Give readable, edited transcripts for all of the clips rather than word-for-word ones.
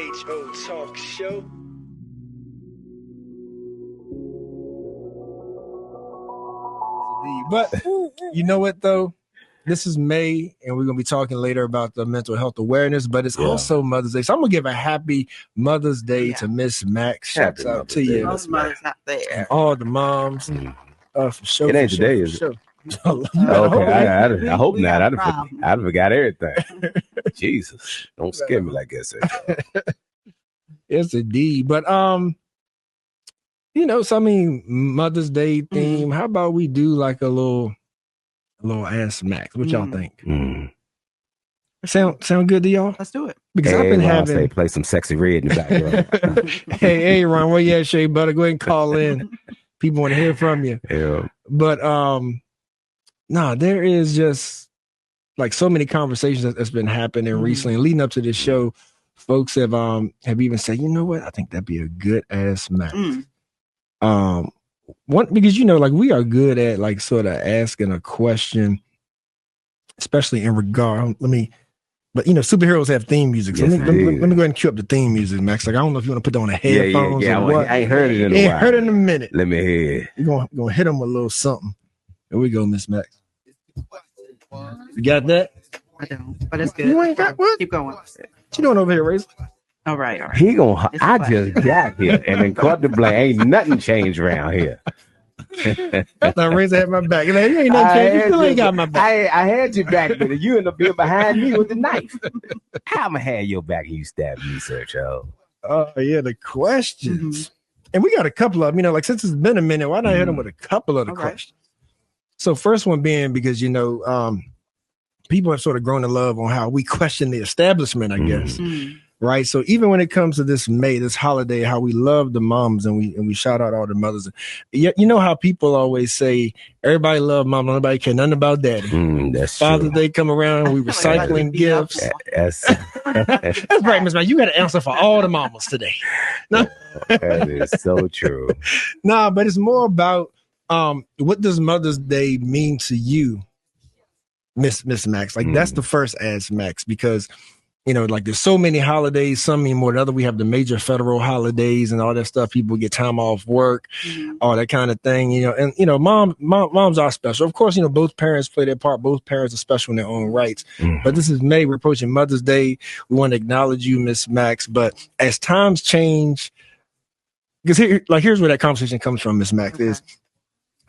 HO Talk Show. But you know what, though? This is May, and we're going to be talking later about the mental health awareness, but it's also Mother's Day. So I'm going to give a happy Mother's Day to Miss Max. Shouts out to you. All the mothers out there. And all the moms. For sure. It ain't today, is it? Okay, I hope not. I'd forgot everything. Jesus, don't scare me like that. Yes, indeed. But you know, so I mean, Mother's Day theme. How about we do like a little Ask Max? What y'all think? Sound good to y'all? Let's do it. Because I've been having play some Sexy Red in the background. hey, Ron, where you at, Shea Butter? Go ahead and call in. People want to hear from you. Yeah. But there is just like so many conversations that's been happening recently, and leading up to this show. Folks have even said, you know what? I think that'd be a good Ask Max. One, because like we are good at like sort of asking a question, especially in regard. But superheroes have theme music. So let me go ahead and cue up the theme music, Max. Like I don't know if you want to put on the headphones. Yeah. Or what. I ain't heard it in a while. Heard it in a minute. Let me hear it. You're gonna hit them with a little something. Here we go, Miss Max. You got that? I don't, but it's good. You ain't got what? Keep going. What you doing over here, Razor? All right. He gonna. I just got here, and then caught the blame. Ain't nothing changed around here. Now Razor had my back. Like, you ain't nothing changed. You still ain't got my back. I had your back, but you end up being behind me with the knife. How I'ma have your back and you stab me, Sir Joe? Oh yeah, the questions. And we got a couple of them. Like since it's been a minute, why not hit them with a couple of the questions? So first one being because people have sort of grown in love on how we question the establishment, I guess. Right. So even when it comes to this holiday, how we love the moms and we shout out all the mothers. You know how people always say everybody love mom, nobody care nothing about daddy. That's Father's true. Day come around, we recycling gifts. That's right, Miss Man. You got to answer for all the mamas today. No, that is so true. Nah, but it's more about what does Mother's Day mean to you, Miss Max? Like that's the first Ask Max, because like there's so many holidays, some mean more than other. We have the major federal holidays and all that stuff. People get time off work, all that kind of thing, and moms are special. Of course, both parents play their part. Both parents are special in their own rights. But this is May. We're approaching Mother's Day. We want to acknowledge you, Miss Max. But as times change, because here's where that conversation comes from, Miss Max, is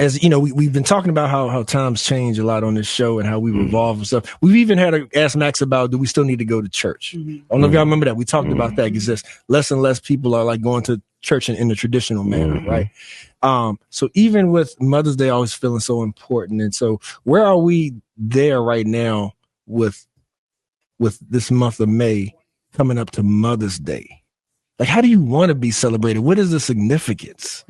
as we've been talking about how times change a lot on this show and how we evolve and stuff. We've even had to ask Max about, do we still need to go to church? I don't know if y'all remember that. We talked about that because just less and less people are like going to church in the traditional manner, right? So even with Mother's Day always feeling so important, and so where are we there right now with this month of May coming up to Mother's Day? Like, how do you want to be celebrated? What is the significance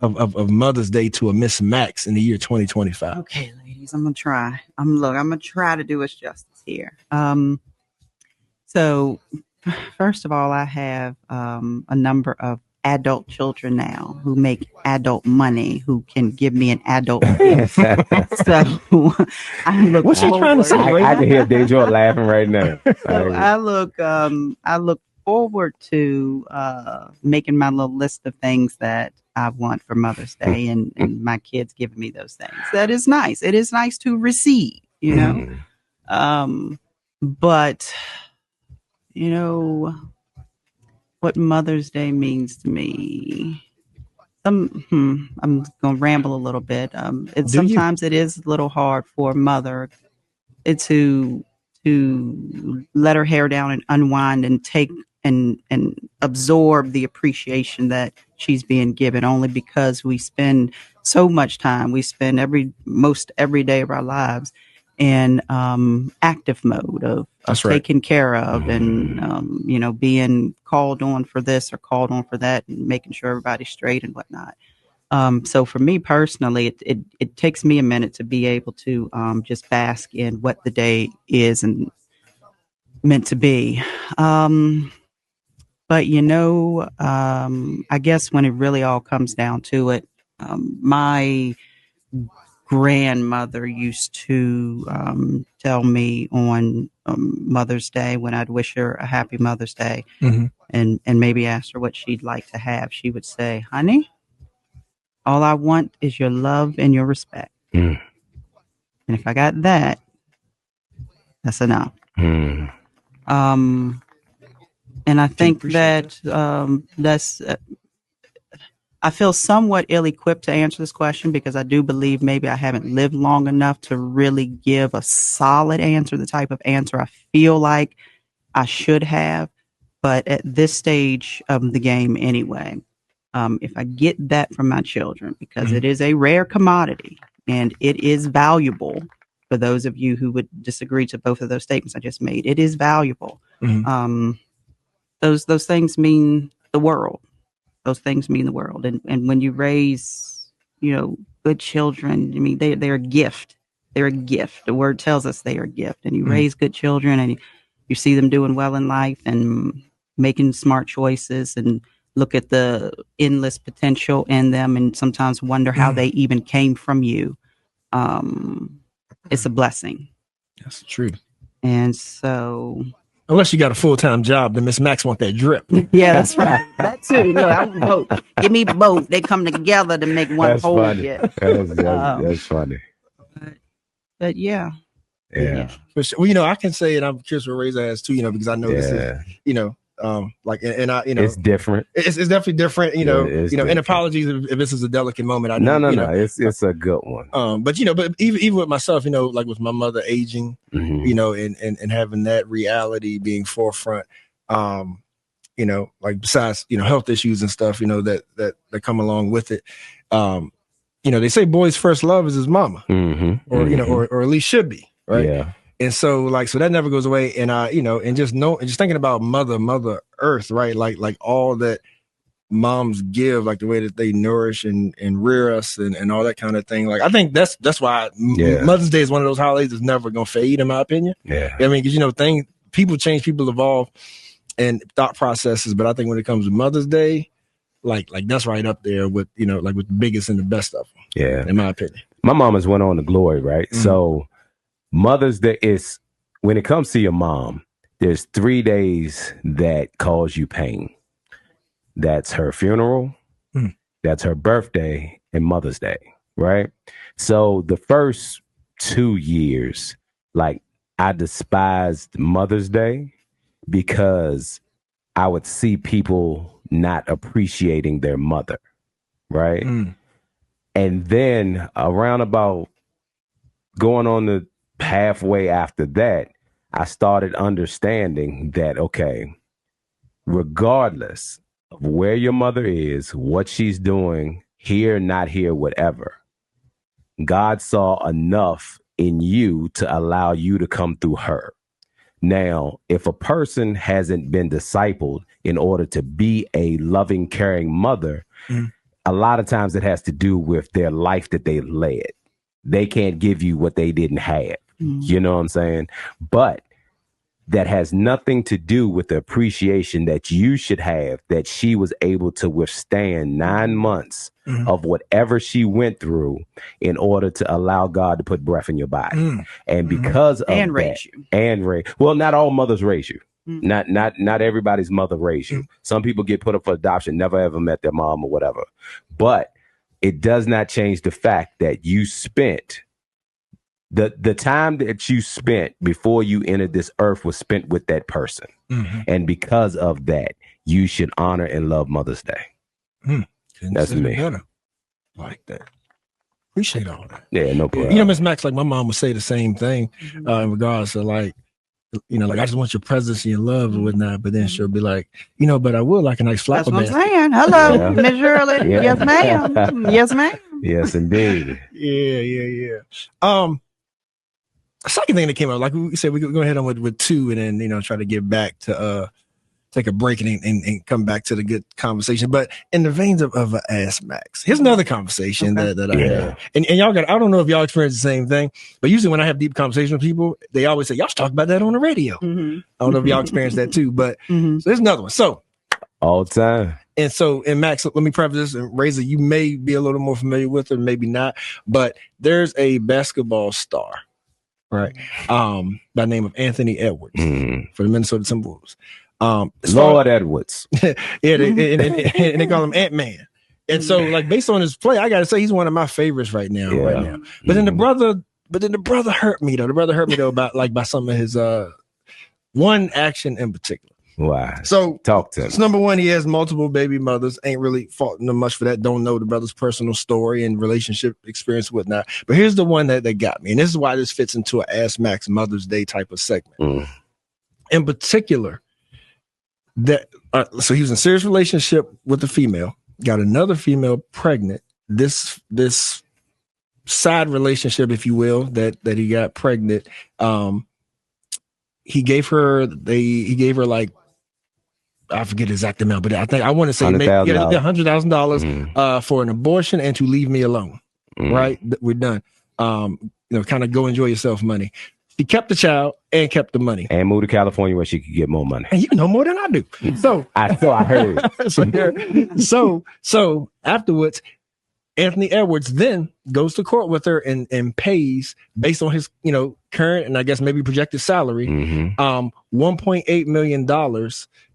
of Mother's Day to a Miss Max in the year 2025? Okay, ladies, I'm gonna try. I'm gonna try to do us justice here. So first of all, I have a number of adult children now who make adult money, who can give me an adult gift. So I look. What's she trying to say? I can hear Deja laughing right now. So I look forward to making my little list of things that I want for Mother's Day, and my kids giving me those things. That is nice. It is nice to receive, but what Mother's Day means to me. I'm gonna ramble a little bit. Sometimes it is a little hard for a mother to let her hair down and unwind and take and absorb the appreciation that she's being given, only because we spend so much time. We spend most every day of our lives in active mode of taken care of, and being called on for this or called on for that, and making sure everybody's straight and whatnot. So for me personally, it takes me a minute to be able to just bask in what the day is and meant to be. But I guess when it really all comes down to it, my grandmother used to tell me on Mother's Day when I'd wish her a happy Mother's Day, and maybe ask her what she'd like to have. She would say, "Honey, all I want is your love and your respect. And if I got that, that's enough." And I think that that's. I feel somewhat ill-equipped to answer this question because I do believe maybe I haven't lived long enough to really give a solid answer, the type of answer I feel like I should have. But at this stage of the game anyway, if I get that from my children, because it is a rare commodity and it is valuable, for those of you who would disagree to both of those statements I just made, it is valuable. Those things mean the world. Those things mean the world. And when you raise, good children, I mean, they're a gift. They're a gift. The word tells us they are a gift. And you raise good children and you see them doing well in life and making smart choices and look at the endless potential in them and sometimes wonder how they even came from you. It's a blessing. That's the truth. And so... Unless you got a full-time job, then Miss Max want that drip. Yeah, that's right. That too. No, I want both. Give me both. They come together to make one whole. That's funny. But yeah. But, well, I can say, and I'm curious what Razor has too, because I know this is, it's different. It's definitely different, different. And apologies if this is a delicate moment. I know, no. It's a good one. But even with myself, like with my mother aging, and having that reality being forefront, like besides, health issues and stuff, that come along with it. They say boy's first love is his mama, or at least should be, right? Yeah. And so that never goes away. And and just thinking about Mother Earth, right? Like all that moms give, like the way that they nourish and rear us and all that kind of thing. Like, I think that's why Mother's Day is one of those holidays that's never going to fade, in my opinion. Yeah. I mean, because, people change, people evolve and thought processes. But I think when it comes to Mother's Day, like that's right up there with, like with the biggest and the best of them. Yeah. In my opinion. My mama's went on to glory, right? So Mother's Day is, when it comes to your mom, there's 3 days that cause you pain. That's her funeral, that's her birthday, and Mother's Day, right? So the first 2 years, like, I despised Mother's Day because I would see people not appreciating their mother, right? And then around about going on the halfway after that, I started understanding that, okay, regardless of where your mother is, what she's doing, here, not here, whatever, God saw enough in you to allow you to come through her. Now, if a person hasn't been discipled in order to be a loving, caring mother, a lot of times it has to do with their life that they led. They can't give you what they didn't have. You know what I'm saying? But that has nothing to do with the appreciation that you should have, that she was able to withstand 9 months of whatever she went through in order to allow God to put breath in your body. And because of and that, raise you. Well, not all mothers raise you. Not everybody's mother raised you. Some people get put up for adoption, never ever met their mom or whatever. But it does not change the fact that you spent the time that you spent before you entered this earth was spent with that person. And because of that, you should honor and love Mother's Day. That's me. Better. Like that. Appreciate all that. Yeah, no problem. Miss Max, like my mom would say the same thing in regards to like, like I just want your presence and your love and whatnot. But then she'll be like, but I would like a nice flower That's what basket. I'm saying. Hello, Miss Shirley. Yes, ma'am. Yes, ma'am. Yes, indeed. Yeah. Second thing that came up, like we said, we go ahead on with two, and then try to get back to take a break and come back to the good conversation. But in the veins of Ask Max, here's another conversation that I had, and y'all got. I don't know if y'all experience the same thing, but usually when I have deep conversations with people, they always say, "Y'all should talk about that on the radio." I don't know if y'all experience that too, but so there's another one. So all the time. And so, and Max, let me preface this, and Razor, you may be a little more familiar with her, maybe not, but there's a basketball star, right? By the name of Anthony Edwards for the Minnesota Timberwolves. Lord Edwards. Yeah, and they call him Ant-Man. And so, like, based on his play, I gotta say he's one of my favorites right now. But then the brother hurt me though. The brother hurt me though about by some of his one action in particular. Why? So talk to him. So number one, he has multiple baby mothers. Ain't really faulting him much for that. Don't know the brother's personal story and relationship experience, whatnot. But here's the one that got me, and this is why this fits into an Ask Max Mother's Day type of segment. In particular, that so he was in a serious relationship with a female, got another female pregnant. This side relationship, if you will, that he got pregnant. He gave her like, I forget the exact amount, but I want to say $100,000 for an abortion and to leave me alone. Right, we're done. Kind of go enjoy yourself money. She kept the child and kept the money and moved to California where she could get more money. And you know more than I do. So I heard. so afterwards, Anthony Edwards then goes to court with her and pays based on his current and I guess maybe projected salary $1.8 million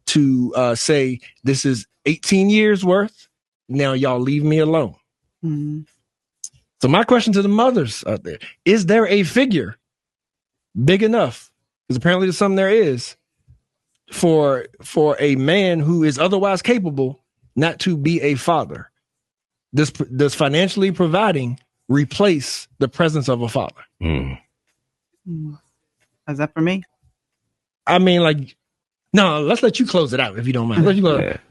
to say this is 18 years worth. Now y'all leave me alone. So my question to the mothers out there, is there a figure big enough, because apparently there's something there is, for a man who is otherwise capable not to be a father? Does financially providing replace the presence of a father? Is that for me? I mean, like, no, let's let you close it out if you don't mind.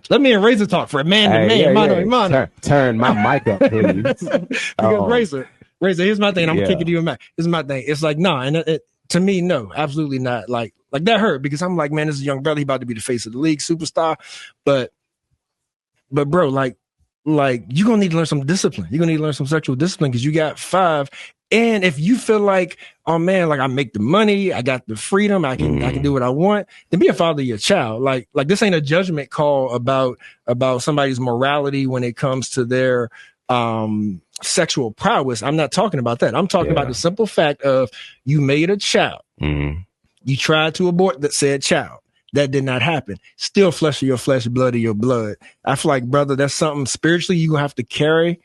Let me and Razor talk for a man to man, mano a mano. Turn my mic up, please. Because Razor, here's my thing. I'm gonna kick it to you, Matt. This is my thing. It's like, no, and to me, no, absolutely not. Like that hurt because I'm like, man, this is a young brother. He about to be the face of the league, superstar. But bro, like you're gonna need to learn some discipline. You're gonna need to learn some sexual discipline because you got 5. And if you feel like, oh man, like I make the money, I got the freedom, I can do what I want, then be a father of your child. Like this ain't a judgment call about somebody's morality when it comes to their sexual prowess. I'm not talking about that. I'm talking about the simple fact of you made a child. You tried to abort that said child. That did not happen. Still flesh of your flesh, blood of your blood. I feel like, brother, that's something spiritually you're gonna have to carry.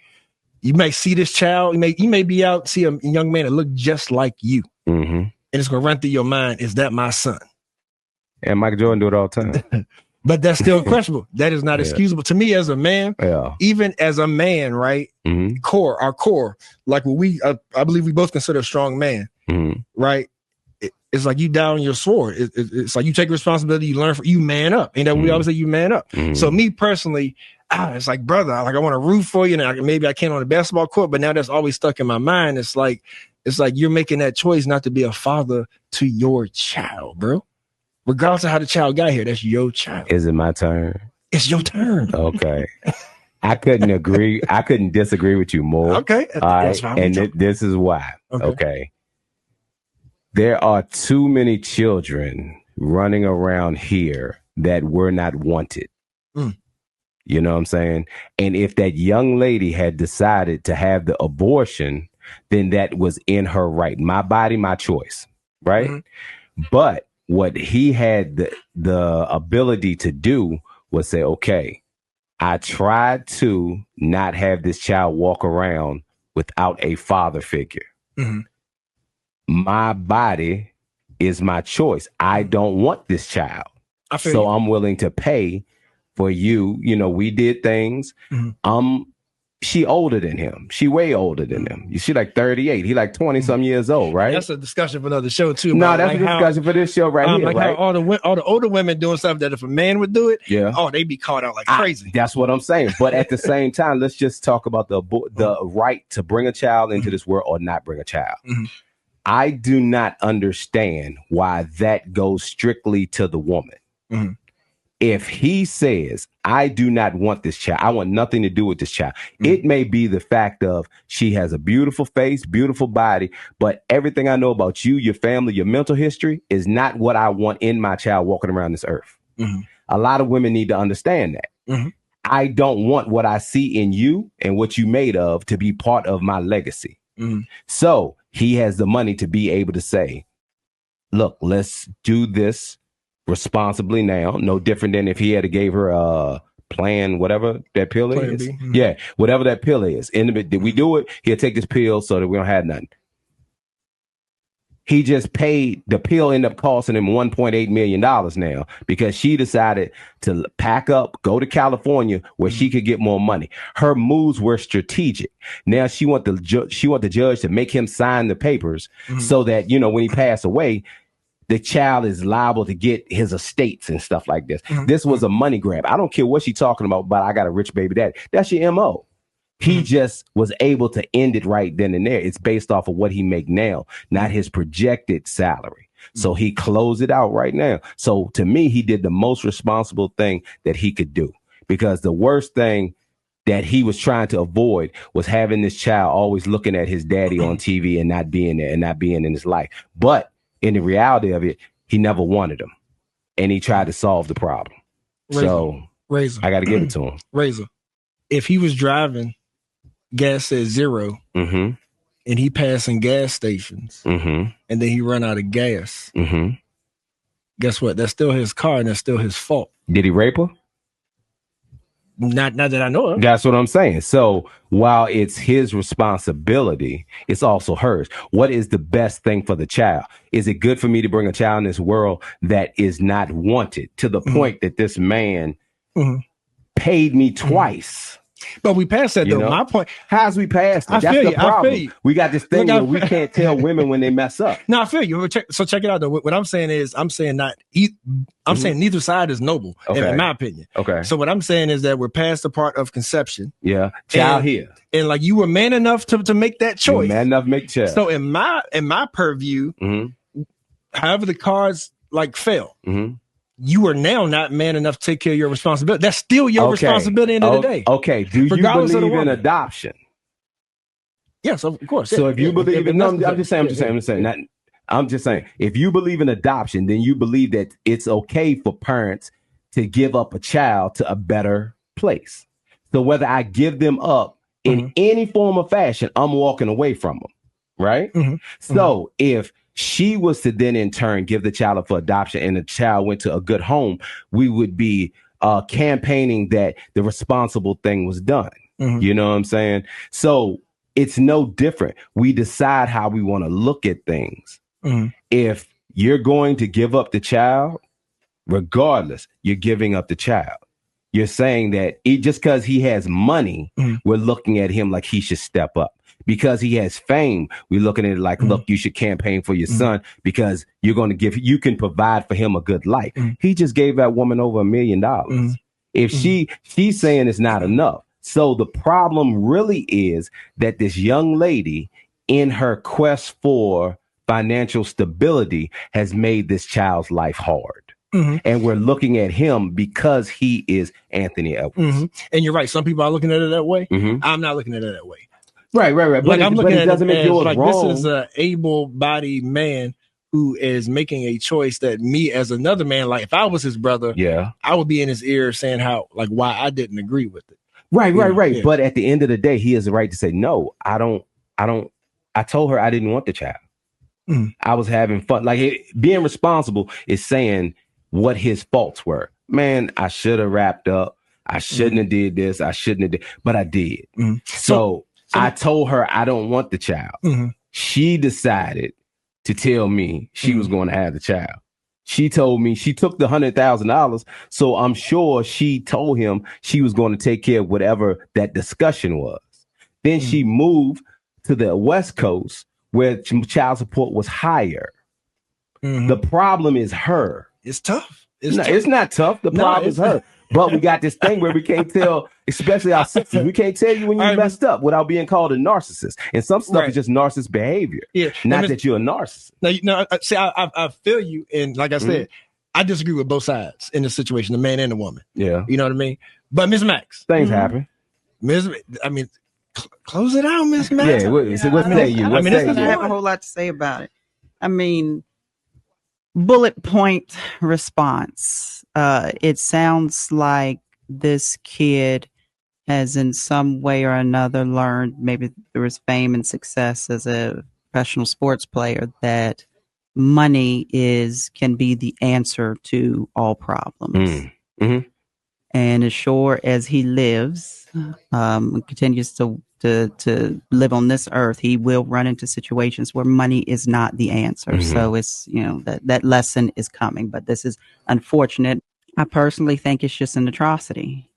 You may see this child, you may be out, see a young man that look just like you. And it's gonna run through your mind, is that my son? And Michael Jordan do it all the time. But that's still questionable. That is not excusable to me as a man. Even as a man, right? Our core, like what I believe we both consider a strong man, right? It's like you down on your sword. It's like you take responsibility, you learn, you man up. And we always say you man up. So me personally, it's like, brother, like I want to root for you, and maybe I can't on the basketball court, but now that's always stuck in my mind. It's like you're making that choice not to be a father to your child, bro. Regardless of how the child got here, that's your child. Is it my turn? It's your turn. Okay. I couldn't disagree with you more. Okay. All right. And this is why. Okay. There are too many children running around here that were not wanted. You know what I'm saying? And if that young lady had decided to have the abortion, then that was in her right. My body, my choice. Right. But what he had the ability to do was say, okay, I tried to not have this child walk around without a father figure. My body is my choice. I don't want this child. So I'm willing to pay for you. We did things. She older than him. She way older than him. She like 38. He like 20 some years old, right? That's a discussion for another show too. No, that's a discussion for this show right here. Like right? How all the older women doing stuff that if a man would do it, they'd be caught out like crazy. That's what I'm saying. But at the same time, let's just talk about the right to bring a child into this world or not bring a child. I do not understand why that goes strictly to the woman. If he says, I do not want this child, I want nothing to do with this child. It may be the fact of she has a beautiful face, beautiful body, but everything I know about you, your family, your mental history is not what I want in my child walking around this earth. A lot of women need to understand that. I don't want what I see in you and what you made of to be part of my legacy. So he has the money to be able to say, look, let's do this responsibly now. No different than if he had to gave her a plan, whatever that pill is. Yeah, whatever that pill is. Did we do it? He'll take this pill so that we don't have nothing. He just paid, the pill ended up costing him $1.8 million now because she decided to pack up, go to California where she could get more money. Her moves were strategic. Now she want the judge to make him sign the papers so that, you know, when he passed away, the child is liable to get his estates and stuff like this. This was a money grab. I don't care what she's talking about, but I got a rich baby daddy. That's your MO. He just was able to end it right then and there. It's based off of what he make now, not his projected salary. So he closed it out right now. So to me, he did the most responsible thing that he could do, because the worst thing that he was trying to avoid was having this child always looking at his daddy on TV and not being there and not being in his life. But in the reality of it, he never wanted him, and he tried to solve the problem. So I got to give it to him. Razor, if he was driving, gas says 0, and he passing gas stations, and then he run out of gas, guess what? That's still his car, and that's still his fault. Did he rape her? Not that I know of. That's what I'm saying. So while it's his responsibility, it's also hers. What is the best thing for the child? Is it good for me to bring a child in this world that is not wanted, to the point that this man paid me twice? But we passed that, though. You know? My point. How's we passed it? That's the problem. We got this thing where we can't tell women when they mess up. No, I feel you. So check it out, though. What I'm saying is, I'm saying neither side is noble, in my opinion. Okay. So what I'm saying is that we're past the part of conception. Yeah. Child here. And like, you were man enough to make that choice. Man enough to make child. So in my purview, however the cards like fell, you are now not man enough to take care of your responsibility. That's still your responsibility at the end of the day. Okay. Do you believe in adoption? Yes, of course. So if you believe in, I'm just saying, if you believe in adoption, then you believe that it's okay for parents to give up a child to a better place. So whether I give them up in any form or fashion, I'm walking away from them. Right? So if she was to then in turn give the child up for adoption and the child went to a good home, we would be campaigning that the responsible thing was done. You know what I'm saying? So it's no different. We decide how we want to look at things. If you're going to give up the child, regardless, you're giving up the child. You're saying that just because he has money, we're looking at him like he should step up. Because he has fame, we're looking at it like, look, you should campaign for your son because you can provide for him a good life. He just gave that woman over $1 million. If she's saying it's not enough. So the problem really is that this young lady, in her quest for financial stability, has made this child's life hard. And we're looking at him because he is Anthony Edwards. And you're right. Some people are looking at it that way. I'm not looking at it that way. Right. But I'm looking at it as like, wrong. This is an able-bodied man who is making a choice that me as another man, like if I was his brother, I would be in his ear saying why I didn't agree with it. Right. Yeah. But at the end of the day, he has the right to say, no, I told her I didn't want the child. I was having fun. Like being responsible is saying what his faults were. Man, I should have wrapped up. I shouldn't have did this. I shouldn't have did, but I did. So I told her I don't want the child. She decided to tell me she was going to have the child. She told me she took the $100,000. So I'm sure she told him she was going to take care of whatever that discussion was. Then she moved to the West Coast where child support was higher. The problem is her. It's tough. It's not tough. The problem is her. But we got this thing where we can't tell, especially our sisters, we can't tell you when you messed up without being called a narcissist. And some stuff is just narcissist behavior. Not that you're a narcissist. Now, see, I feel you. And like I said, I disagree with both sides in this situation, the man and the woman. Yeah. You know what I mean? But Ms. Max. Things happen. Close it out, Ms. Max. Yeah, what say you? I have a whole lot to say about it. I mean, bullet point response. It sounds like this kid has in some way or another learned, maybe through his fame and success as a professional sports player, that money can be the answer to all problems. Mm-hmm. And as sure as he lives, continues to live on this earth, he will run into situations where money is not the answer. Mm-hmm. So it's, that lesson is coming, but this is unfortunate. I personally think it's just an atrocity,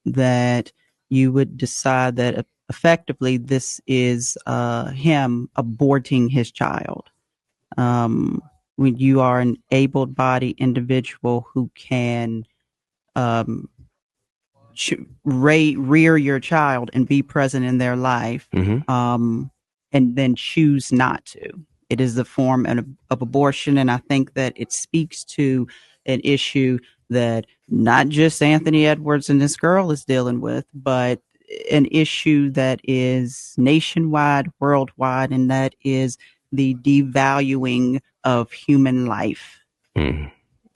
that you would decide that effectively this is him aborting his child. When you are an able-bodied individual who can rear your child and be present in their life, and then choose not to. It is the form of abortion, and I think that it speaks to an issue that not just Anthony Edwards and this girl is dealing with, but an issue that is nationwide, worldwide, and that is the devaluing of human life, in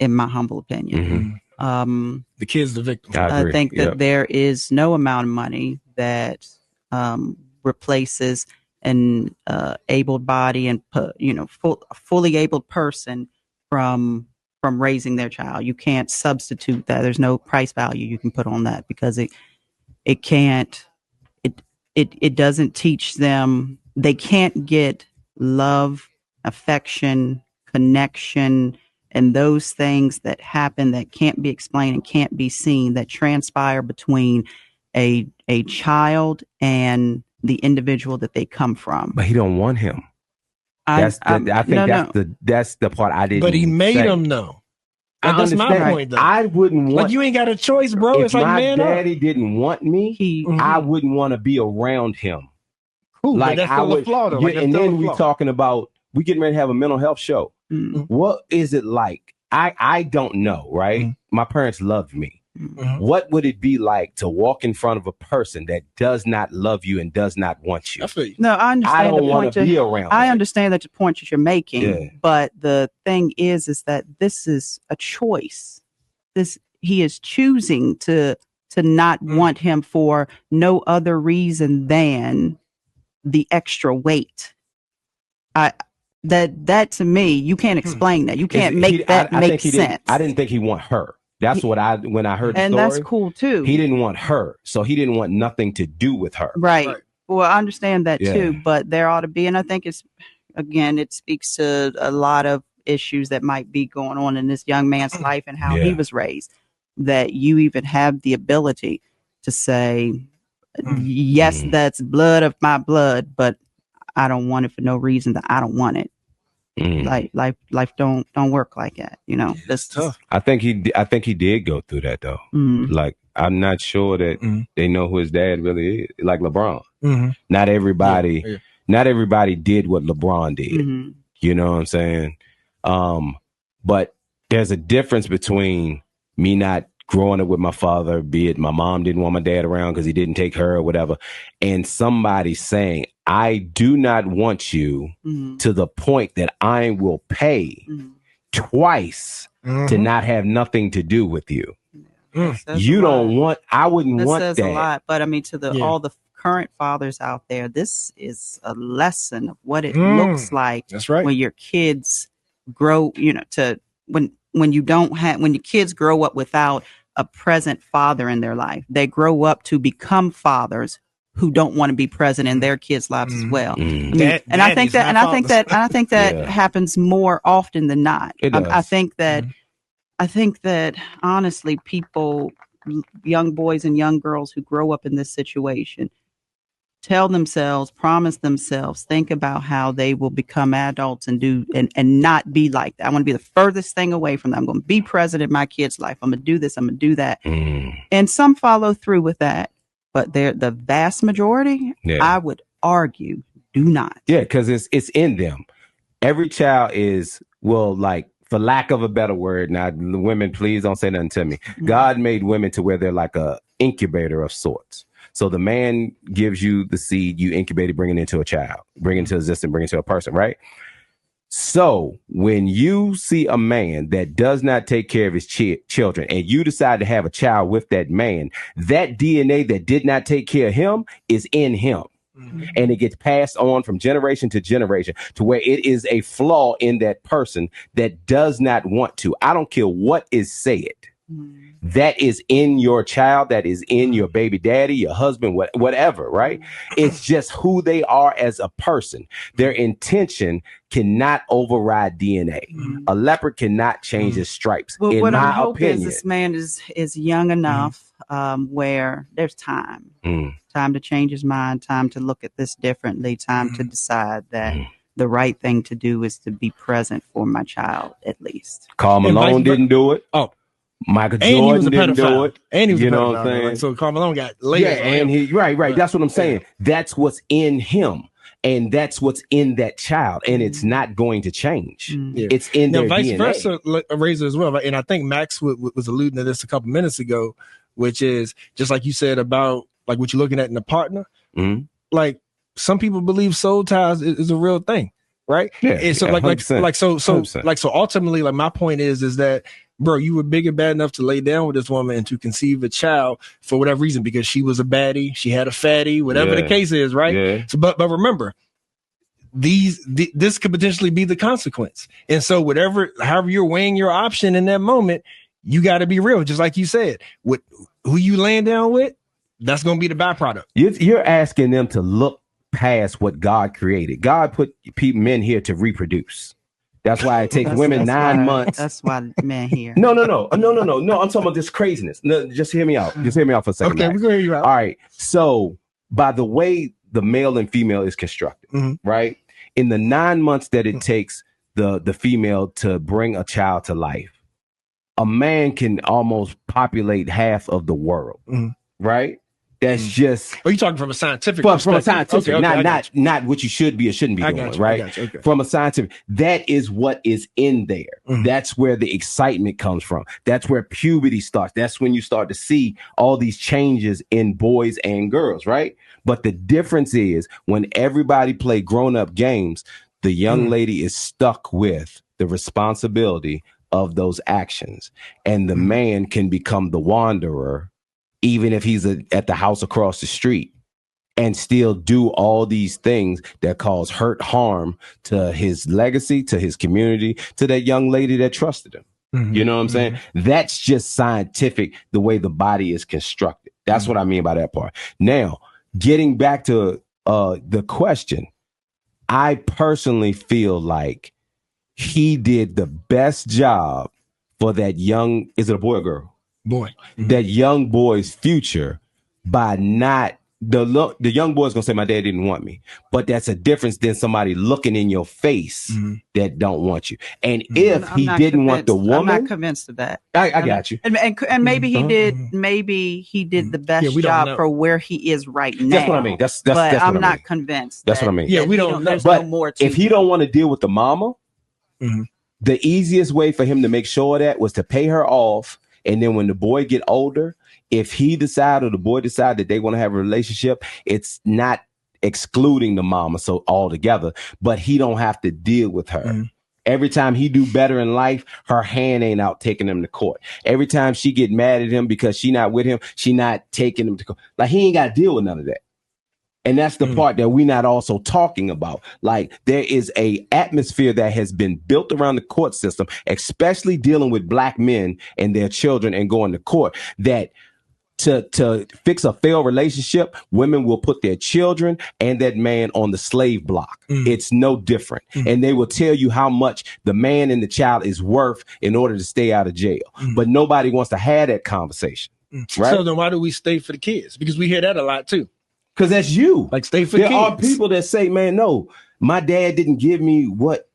my humble opinion. The kid's the victim. I think that there is no amount of money that replaces an able body and fully abled person from raising their child. You can't substitute that. There's no price value you can put on that, because it doesn't teach them. They can't get love, affection, connection, and those things that happen that can't be explained and can't be seen, that transpire between a child and the individual that they come from. But he don't want him. I think that's the part I didn't. But he made him know. That's my point, though. I wouldn't want. Like, you ain't got a choice, bro. It's like, man, my daddy didn't want me, I wouldn't want to be around him. Cool, like, that's still a flaw, though. And then we talking about, we getting ready to have a mental health show. What is it like? I don't know, right? My parents loved me. What would it be like to walk in front of a person that does not love you and does not want you? No, I understand. I don't want to be around. I understand that the point that you're making, but the thing is that this is a choice. He is choosing to not want him for no other reason than the extra weight. That to me, you can't explain that. You can't make that make sense. I didn't think he want her. That's when I heard the story. And that's cool too. He didn't want her, so he didn't want nothing to do with her. Right. Well, I understand that too, but there ought to be, and I think it speaks to a lot of issues that might be going on in this young man's life and how he was raised, that you even have the ability to say, yes, that's blood of my blood, but I don't want it for no reason that I don't want it. Like life don't work like that, That's tough. I think he did go through that though. Like, I'm not sure that they know who his dad really is. Like LeBron, not everybody did what LeBron did. You know what I'm saying? But there's a difference between me not growing up with my father, be it my mom didn't want my dad around because he didn't take her or whatever, and somebody saying, I do not want you to the point that I will pay twice to not have nothing to do with you. You don't want, I wouldn't want that. That says a lot, but I mean, to all the current fathers out there, this is a lesson of what it looks like. That's right. When your kids grow, when your kids grow up without a present father in their life, they grow up to become fathers who don't want to be present in their kids' lives as well. I think that happens more often than not. I think that honestly, people, young boys and young girls who grow up in this situation, promise themselves, think about how they will become adults and do and not be like that. I want to be the furthest thing away from that. I'm going to be present in my kid's life. I'm going to do this. I'm going to do that. And some follow through with that, but the vast majority, I would argue, do not. Yeah, because it's in them. Every child is, like, for lack of a better word, now women, please don't say nothing to me. God made women to where they're like a incubator of sorts. So the man gives you the seed, you incubate it, bring it into a child, bring it into existence, bring it to a person, right? So when you see a man that does not take care of his children and you decide to have a child with that man, that DNA that did not take care of him is in him. Mm-hmm. And it gets passed on from generation to generation to where it is a flaw in that person that does not want to. I don't care what is said. Mm-hmm. That is in your child, that is in your baby daddy, your husband, whatever, right? It's just who they are as a person. Their intention cannot override DNA. Mm-hmm. A leopard cannot change his stripes. Well, in what my I hope opinion, is this man is young enough where there's time. Time to change his mind, time to look at this differently, time to decide that the right thing to do is to be present for my child, at least. Karl Malone didn't do it. Oh. Michael Jordan didn't do it. And he was you a know what I'm saying? Like, so Karl Malone got laid. Yeah, and he right. That's what I'm saying. That's what's in him. And that's what's in that child. And it's not going to change. Yeah. It's in their vice DNA. versa, Razor, as well. Right? And I think Max was alluding to this a couple minutes ago, which is just like you said about like what you're looking at in a partner. Mm-hmm. Like some people believe soul ties is a real thing. Right. Yeah. And so so ultimately, like my point is that, bro, you were big and bad enough to lay down with this woman and to conceive a child for whatever reason, because she was a baddie, she had a fatty, whatever the case is, right? Yeah. So, but remember, this could potentially be the consequence. And so however you're weighing your option in that moment, you got to be real. Just like you said, with who you laying down with, that's going to be the byproduct. You're asking them to look past what God created. God put men here to reproduce. That's why it takes women 9 months. That's why men here. No. I'm talking about this craziness. No, just hear me out. Just hear me out for a second. Okay, we're going to hear you out. All right. So by the way the male and female is constructed, right? In the 9 months that it takes the female to bring a child to life, a man can almost populate half of the world, right? That's just. Are you talking from a scientific perspective? From a scientific, okay, not what you should be or shouldn't be doing, right? Okay. From a scientific, that is what is in there. That's where the excitement comes from. That's where puberty starts. That's when you start to see all these changes in boys and girls, right? But the difference is when everybody play grown-up games, the young lady is stuck with the responsibility of those actions, and the man can become the wanderer. Even if he's at the house across the street, and still do all these things that cause hurt, harm to his legacy, to his community, to that young lady that trusted him. You know what I'm saying? That's just scientific, the way the body is constructed. That's what I mean by that part. Now, getting back to the question, I personally feel like he did the best job for that young, is it a boy or girl? Boy, that young boy's future by not the young boy's gonna say my dad didn't want me, but that's a difference than somebody looking in your face that don't want you. And if he didn't want the woman, I'm not convinced of that. I got you. And maybe he did. Maybe he did the best job for where he is right now. That's what I mean. That's but what I'm not convinced. That's what I mean. Yeah, we don't know. But no more if he don't want to deal with the mama, the easiest way for him to make sure of that was to pay her off. And then when the boy get older, if he decide or the boy decide that they want to have a relationship, it's not excluding the mama so altogether, but he don't have to deal with her. Every time he do better in life, her hand ain't out taking him to court. Every time she get mad at him because she not with him, she not taking him to court. Like he ain't got to deal with none of that. And that's the part that we're not also talking about. Like there is a atmosphere that has been built around the court system, especially dealing with black men and their children and going to court, that to fix a failed relationship, women will put their children and that man on the slave block. It's no different. And they will tell you how much the man and the child is worth in order to stay out of jail. But nobody wants to have that conversation. Right? So then why do we stay for the kids? Because we hear that a lot too. Because that's you. Like stay for kids. There are people that say, man, no, my dad didn't give me what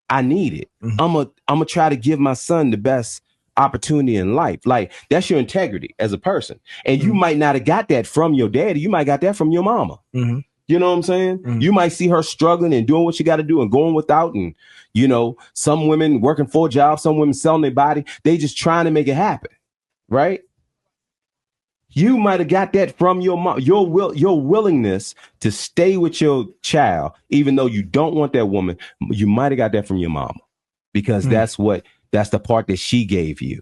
I needed. I'm a try to give my son the best opportunity in life. Like that's your integrity as a person. And you might not have got that from your daddy. You might got that from your mama. You know what I'm saying? You might see her struggling and doing what you got to do and going without. And, you know, some women working 4 jobs, some women selling their body. They just trying to make it happen. Right? You might have got that from your mom. Your willingness to stay with your child, even though you don't want that woman, you might have got that from your mama, because that's the part that she gave you.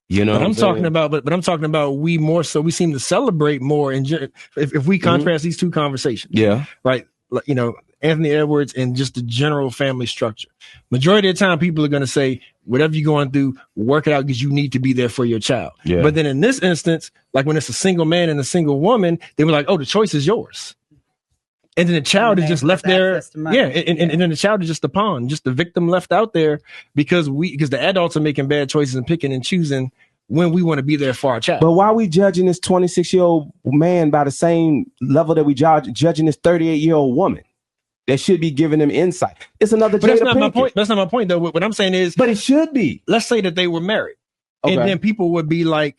You know, but I'm talking about we more so we seem to celebrate more. And if we contrast these two conversations, right, you know, Anthony Edwards and just the general family structure. Majority of the time, people are going to say, whatever you're going through, work it out because you need to be there for your child. Yeah. But then in this instance, like when it's a single man and a single woman, they were like, oh, the choice is yours. And then the child is just left there. Yeah. And then the child is just the pawn, just the victim left out there because the adults are making bad choices and picking and choosing when we want to be there for our child. But why are we judging this 26-year-old man by the same level that we judging this 38-year-old woman? That should be giving them insight. It's another. But that's not my point. That's not my point, though. What I'm saying is, but it should be. Let's say that they were married, and then people would be like,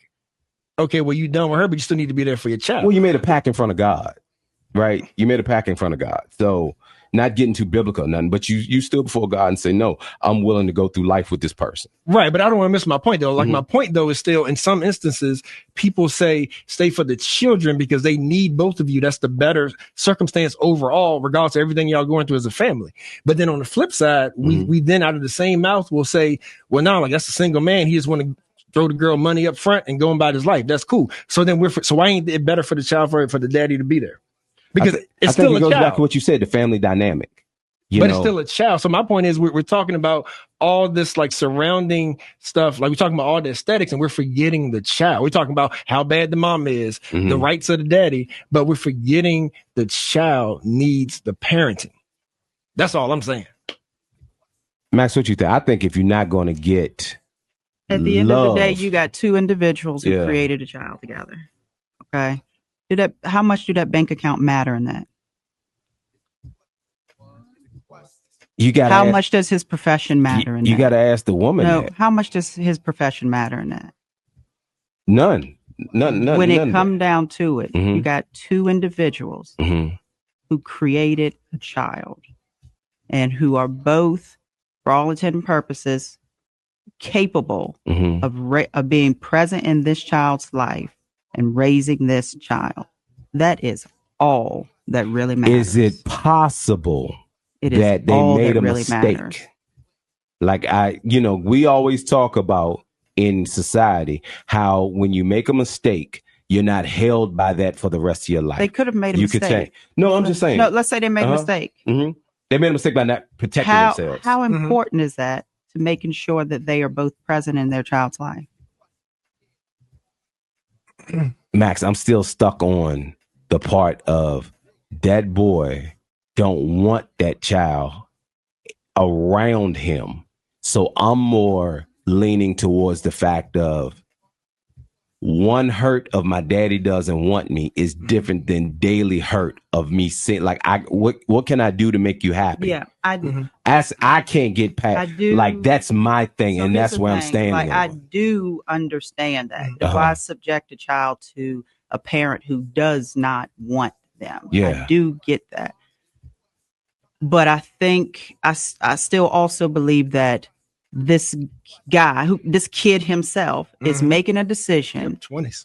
"Okay, well, you done with her, but you still need to be there for your child." Well, you made a pact in front of God, right? You made a pact in front of God. So, not getting too biblical or nothing, but you stood before God and say, "No, I'm willing to go through life with this person." Right, but I don't want to miss my point, though. Like my point, though, is still in some instances, people say stay for the children because they need both of you. That's the better circumstance overall, regardless of everything y'all going through as a family. But then on the flip side, we then out of the same mouth will say, well, no, like that's a single man. He just want to throw the girl money up front and go about his life. That's cool. So then why ain't it better for the child for the daddy to be there? Because it's still a child. It goes back to what you said, the family dynamic. But it's still a child. So my point is we're talking about all this like surrounding stuff. Like we're talking about all the aesthetics and we're forgetting the child. We're talking about how bad the mom is, the rights of the daddy, but we're forgetting the child needs the parenting. That's all I'm saying. Max, what you think? I think if you're not going to get at the end of the day, you got two individuals who created a child together. Okay. How much do that bank account matter in that? How much does his profession matter in that? You got to ask the woman. No, how much does his profession matter in that? None. When it comes down to it, you got two individuals who created a child and who are both, for all intents and purposes, capable of being present in this child's life and raising this child. That is all that really matters. Is it possible that they made a mistake? Like we always talk about in society how when you make a mistake, you're not held by that for the rest of your life. They could have made a mistake. No, I'm just saying. No, let's say they made a mistake. They made a mistake by not protecting themselves. How important is that to making sure that they are both present in their child's life? Max, I'm still stuck on the part of that boy don't want that child around him. So I'm more leaning towards the fact of one hurt of my daddy doesn't want me is different than daily hurt of me saying like what can I do to make you happy? Yeah, I do. I can't get past like that's my thing, so and that's where I'm standing. Like I do understand that. Why subject a child to a parent who does not want them? Yeah, I do get that. But I think I still also believe that this kid himself is making a decision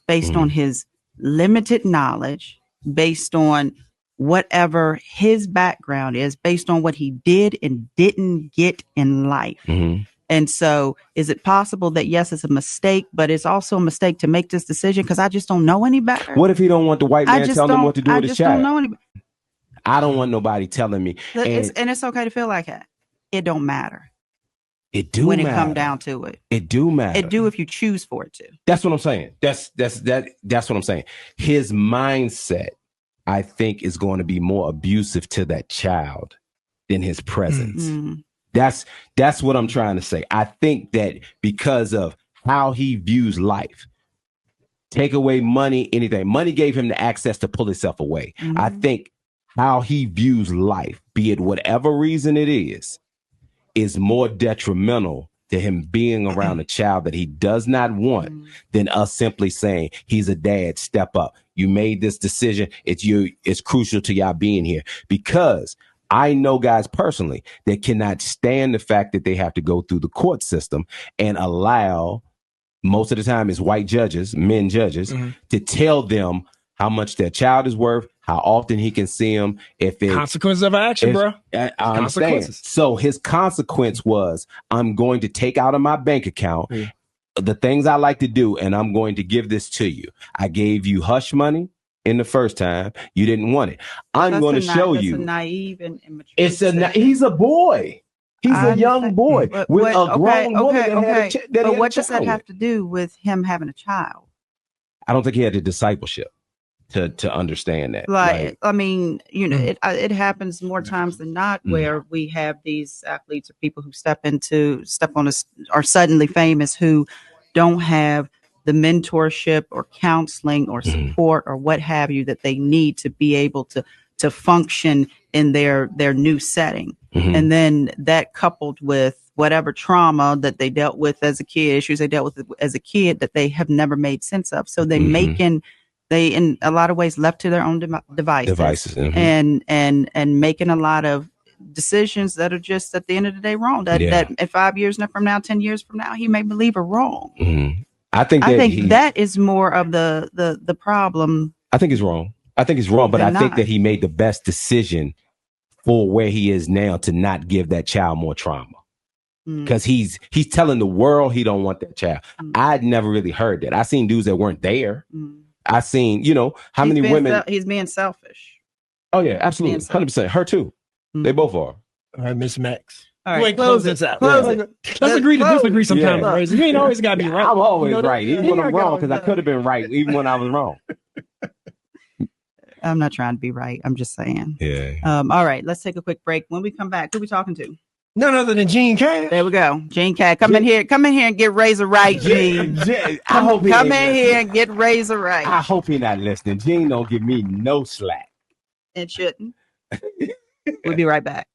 based on his limited knowledge, based on whatever his background is, based on what he did and didn't get in life. And so is it possible that, yes, it's a mistake, but it's also a mistake to make this decision because I just don't know any better? What if he don't want the white man telling him what to do with his child? I just don't know any better. I don't want nobody telling me. And it's okay to feel like that. It don't matter. It do when matter. It come down to it. It do matter. It do if you choose for it to. That's what I'm saying. That's what I'm saying. His mindset, I think, is going to be more abusive to that child than his presence. That's what I'm trying to say. I think that because of how he views life, take away money, anything. Money gave him the access to pull himself away. I think how he views life, be it whatever reason it is more detrimental to him being around a child that he does not want than us simply saying, he's a dad, step up. You made this decision. It's crucial to y'all being here. Because I know guys personally that cannot stand the fact that they have to go through the court system and allow most of the time it's white judges, men judges, to tell them how much their child is worth, how often he can see them. If it consequences of action, bro. I understand. So his consequence was, I'm going to take out of my bank account the things I like to do, and I'm going to give this to you. I gave you hush money in the first time. You didn't want it. I'm going to show you. It's a naive and immature. He's a boy. He's a young boy with a grown woman that had But what does that have to do with him having a child? I don't think he had the discipleship to understand that. Like, I mean, you know, it happens more times than not where we have these athletes or people who step on us, are suddenly famous, who don't have the mentorship or counseling or support or what have you that they need to be able to function in their new setting. And then that coupled with whatever trauma that they dealt with as a kid, issues they dealt with as a kid that they have never made sense of. So they in a lot of ways left to their own devices and making a lot of decisions that are just at the end of the day wrong. That 5 years from now, 10 years from now, he may believe are wrong. I think that is more of the problem. I think it's wrong. But I think that he made the best decision for where he is now to not give that child more trauma. Because he's telling the world he don't want that child. I'd never really heard that. I seen dudes that weren't there. I seen, how many women. He's being selfish. Oh yeah, absolutely, 100%. Her too. They both are. All right, Miss Max. All right, close this out. Let's agree to disagree sometimes. You ain't always got to be right. I'm always right, even when I'm wrong, because I could have been right even when I was wrong. I'm not trying to be right. I'm just saying. Yeah. All right, let's take a quick break. When we come back, who are we talking to? None other than Gene Cash. There we go. Gene Cash. Come in here and get Razor Right, Gene. Come in here and get Razor Right. I hope he's not listening. Gene don't give me no slack. It shouldn't. We'll be right back.